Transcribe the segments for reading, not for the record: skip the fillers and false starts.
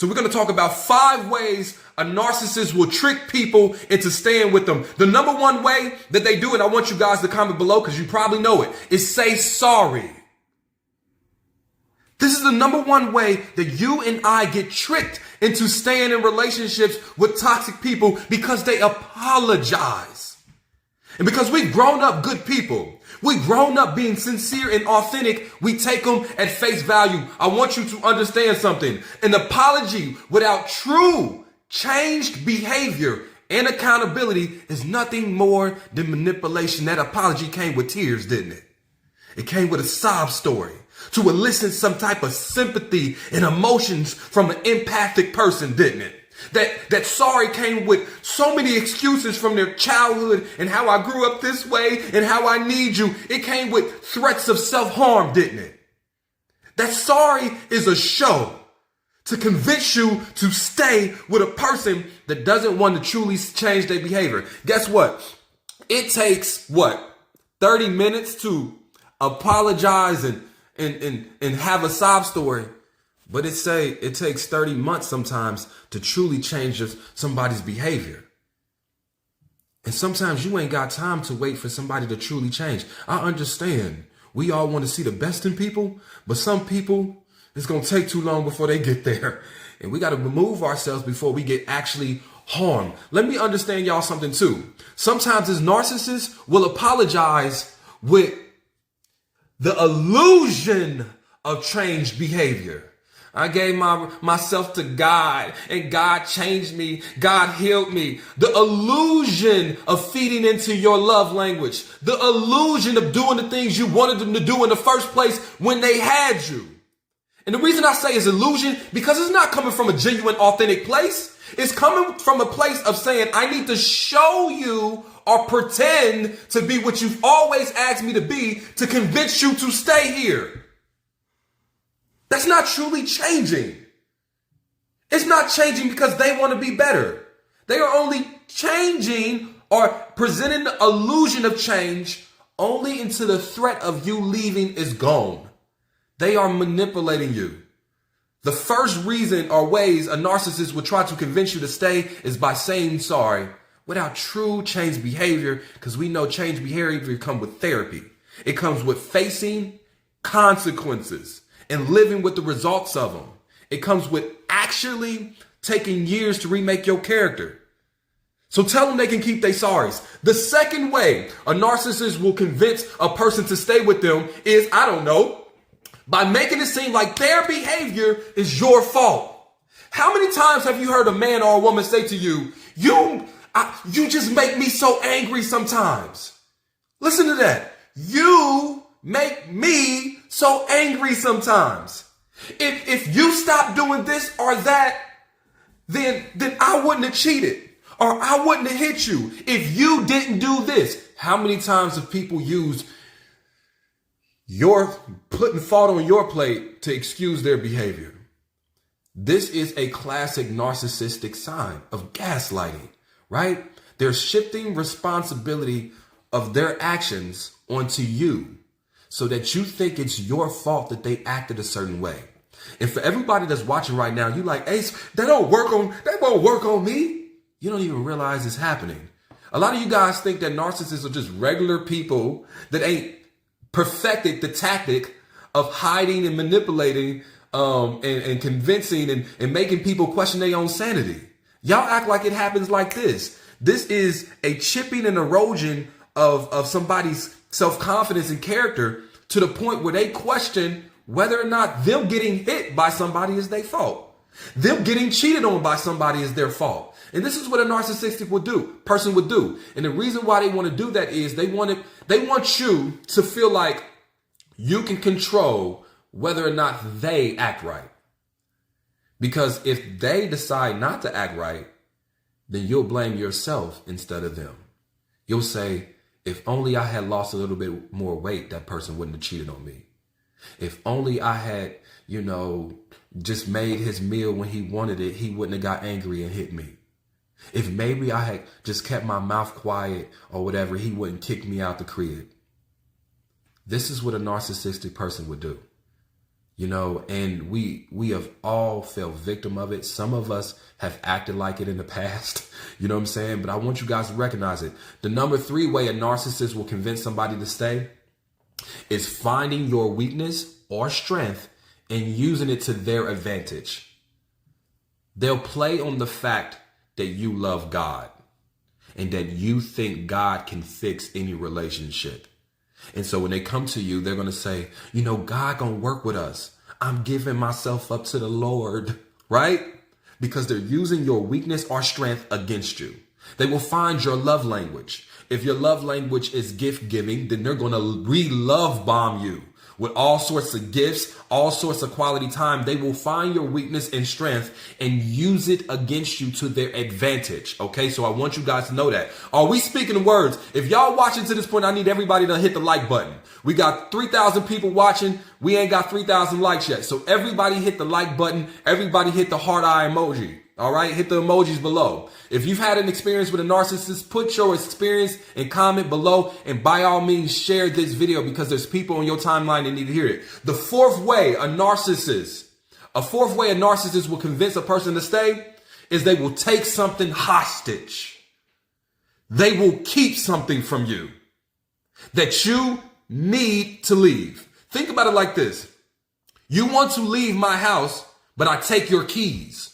So we're going to talk about 5 ways a narcissist will trick people into staying with them. The number one way that they do it, I want you guys to comment below because you probably know it, is say sorry. This is the number one way that you and I get tricked into staying in relationships with toxic people, because they apologize. And because we've grown up good people, we've grown up being sincere and authentic, we take them at face value. I want you to understand something. An apology without true changed behavior and accountability is nothing more than manipulation. That apology came with tears, didn't it? It came with a sob story to elicit some type of sympathy and emotions from an empathic person, didn't it? That sorry came with so many excuses from their childhood and how I grew up this way and how I need you. It came with threats of self-harm, didn't it? That sorry is a show to convince you to stay with a person that doesn't want to truly change their behavior. Guess what? It takes 30 minutes to apologize and have a sob story. But it takes 30 months sometimes to truly change somebody's behavior. And sometimes you ain't got time to wait for somebody to truly change. I understand. We all want to see the best in people, but some people, it's going to take too long before they get there. And we got to remove ourselves before we get actually harmed. Let me understand y'all something too. Sometimes as narcissists will apologize with the illusion of changed behavior. I gave myself to God and God changed me. God healed me. The illusion of feeding into your love language. The illusion of doing the things you wanted them to do in the first place when they had you. And the reason I say it's illusion, because it's not coming from a genuine, authentic place. It's coming from a place of saying, I need to show you or pretend to be what you've always asked me to be to convince you to stay here. That's not truly changing. It's not changing because they want to be better. They are only changing or presenting the illusion of change only until the threat of you leaving is gone. They are manipulating you. The first reason or ways a narcissist will try to convince you to stay is by saying sorry without true change behavior, because we know change behavior comes with therapy. It comes with facing consequences and living with the results of them. It comes with actually taking years to remake your character. So tell them they can keep their sorries. The second way a narcissist will convince a person to stay with them is, I don't know, by making it seem like their behavior is your fault. How many times have you heard a man or a woman say to you, you just make me so angry sometimes? Listen to that. You make me so angry sometimes. If you stop doing this or that, then I wouldn't have cheated or I wouldn't have hit you if you didn't do this. How many times have people used your putting fault on your plate to excuse their behavior? This is a classic narcissistic sign of gaslighting, right? They're shifting responsibility of their actions onto you, so that you think it's your fault that they acted a certain way. And for everybody that's watching right now, you like, Ace, that won't work on me. You don't even realize it's happening. A lot of you guys think that narcissists are just regular people that ain't perfected the tactic of hiding and manipulating and convincing and making people question their own sanity. Y'all act like it happens like this. This is a chipping and erosion of somebody's self-confidence and character to the point where they question whether or not them getting hit by somebody is their fault. Them getting cheated on by somebody is their fault. And this is what a narcissistic person would do. And the reason why they want to do that is they want you to feel like you can control whether or not they act right. Because if they decide not to act right, then you'll blame yourself instead of them. You'll say, if only I had lost a little bit more weight, that person wouldn't have cheated on me. If only I had, just made his meal when he wanted it, he wouldn't have got angry and hit me. If maybe I had just kept my mouth quiet or whatever, he wouldn't kick me out the crib. This is what a narcissistic person would do. And we have all fell victim of it. Some of us have acted like it in the past. You know what I'm saying? But I want you guys to recognize it. The number 3 way a narcissist will convince somebody to stay is finding your weakness or strength and using it to their advantage. They'll play on the fact that you love God and that you think God can fix any relationship. And so when they come to you, they're going to say, God going to work with us. I'm giving myself up to the Lord, right? Because they're using your weakness or strength against you. They will find your love language. If your love language is gift giving, then they're going to re-love bomb you with all sorts of gifts, all sorts of quality time. They will find your weakness and strength and use it against you to their advantage. Okay, so I want you guys to know that. Are we speaking words? If y'all watching to this point, I need everybody to hit the like button. We got 3,000 people watching. We ain't got 3,000 likes yet. So everybody hit the like button. Everybody hit the heart eye emoji. All right, hit the emojis below. If you've had an experience with a narcissist, put your experience and comment below, and by all means share this video because there's people on your timeline that need to hear it. The fourth way a narcissist will convince a person to stay is they will take something hostage. They will keep something from you that you need to leave. Think about it like this. You want to leave my house, but I take your keys.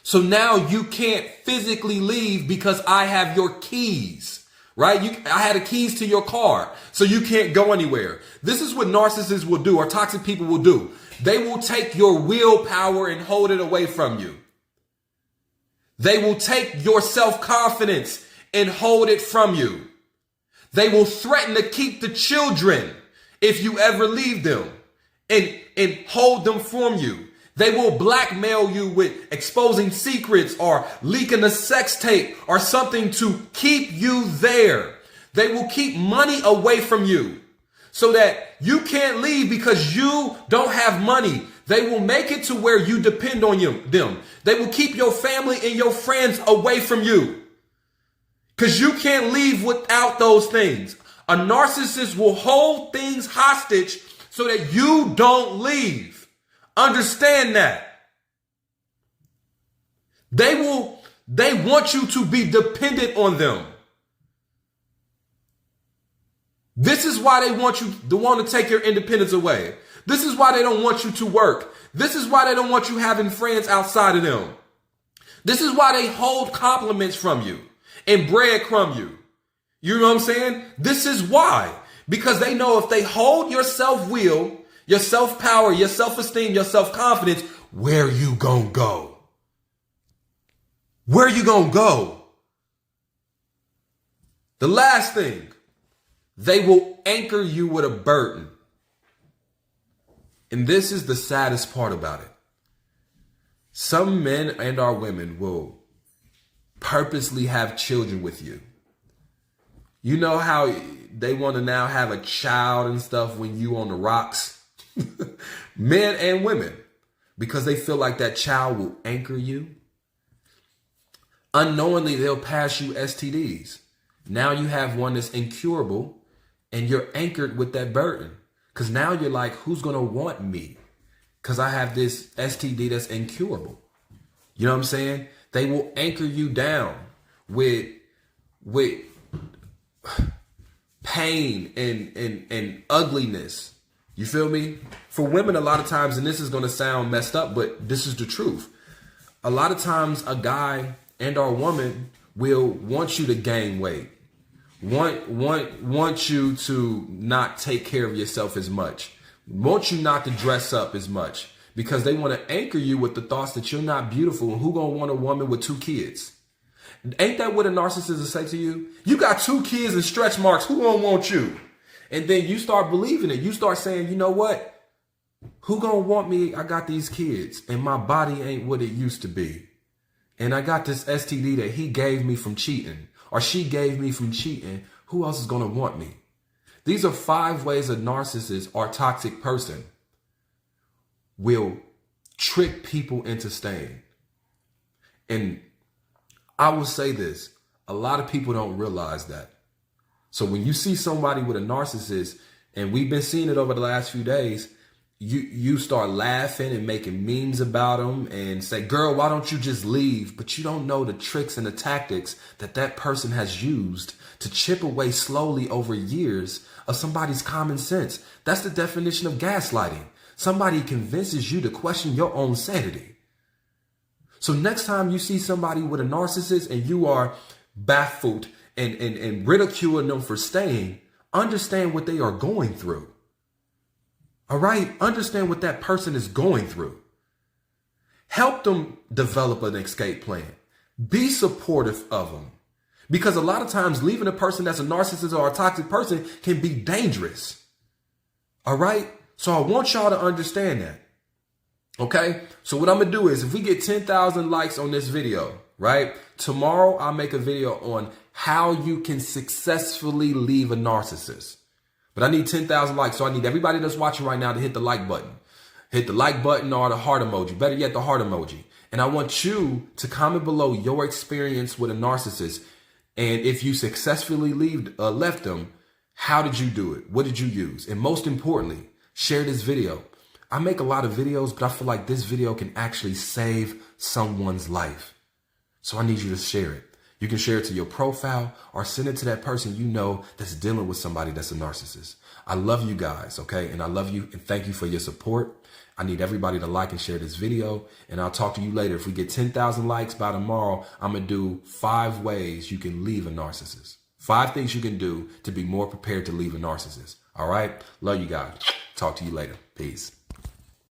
So now you can't physically leave because I have your keys, right? I had the keys to your car, so you can't go anywhere. This is what narcissists will do, or toxic people will do. They will take your willpower and hold it away from you. They will take your self-confidence and hold it from you. They will threaten to keep the children if you ever leave them and hold them from you. They will blackmail you with exposing secrets or leaking a sex tape or something to keep you there. They will keep money away from you so that you can't leave because you don't have money. They will make it to where you depend on them. They will keep your family and your friends away from you because you can't leave without those things. A narcissist will hold things hostage so that you don't leave. Understand that. They want you to be dependent on them. This is why they want to take your independence away. This is why they don't want you to work. This is why they don't want you having friends outside of them. This is why they hold compliments from you and breadcrumb you. You know what I'm saying? This is why. Because they know if they hold your self-will, your self-power, your self-esteem, your self-confidence, where you gonna go? Where you gonna go? The last thing, they will anchor you with a burden. And this is the saddest part about it. Some men and our women will purposely have children with you. You know how they want to now have a child and stuff when you on the rocks? Men and women, because they feel like that child will anchor you. Unknowingly, they'll pass you STDs. Now you have one that's incurable and you're anchored with that burden. Because now you're like, who's going to want me? Because I have this STD that's incurable. You know what I'm saying? They will anchor you down with pain and ugliness. You feel me? For women, a lot of times, and this is going to sound messed up, but this is the truth. A lot of times a guy and or woman will want you to gain weight, want you to not take care of yourself as much, want you not to dress up as much, because they want to anchor you with the thoughts that you're not beautiful. And who gonna want a woman with 2 kids? Ain't that what a narcissist will say to you? You got 2 kids and stretch marks. Who gonna want you? And then you start believing it. You start saying, you know what? Who gonna want me? I got these kids and my body ain't what it used to be. And I got this STD that he gave me from cheating, or she gave me from cheating. Who else is gonna want me? These are 5 ways a narcissist or toxic person will trick people into staying. And I will say this, a lot of people don't realize that. So when you see somebody with a narcissist, and we've been seeing it over the last few days, you start laughing and making memes about them and say, girl, why don't you just leave? But you don't know the tricks and the tactics that person has used to chip away slowly over years of somebody's common sense. That's the definition of gaslighting. Somebody convinces you to question your own sanity. So next time you see somebody with a narcissist and you are baffled and ridiculing them for staying, understand what they are going through. All right? Understand what that person is going through. Help them develop an escape plan. Be supportive of them. Because a lot of times leaving a person that's a narcissist or a toxic person can be dangerous. All right? So I want y'all to understand that. Okay? So what I'm going to do is if we get 10,000 likes on this video, right? Tomorrow I'll make a video on how you can successfully leave a narcissist. But I need 10,000 likes. So I need everybody that's watching right now to hit the like button. Hit the like button or the heart emoji. Better yet, the heart emoji. And I want you to comment below your experience with a narcissist. And if you successfully left them, how did you do it? What did you use? And most importantly, share this video. I make a lot of videos, but I feel like this video can actually save someone's life. So I need you to share it. You can share it to your profile or send it to that person you know that's dealing with somebody that's a narcissist. I love you guys, okay? And I love you and thank you for your support. I need everybody to like and share this video. And I'll talk to you later. If we get 10,000 likes by tomorrow, I'm going to do 5 ways you can leave a narcissist. 5 things you can do to be more prepared to leave a narcissist. All right? Love you guys. Talk to you later. Peace.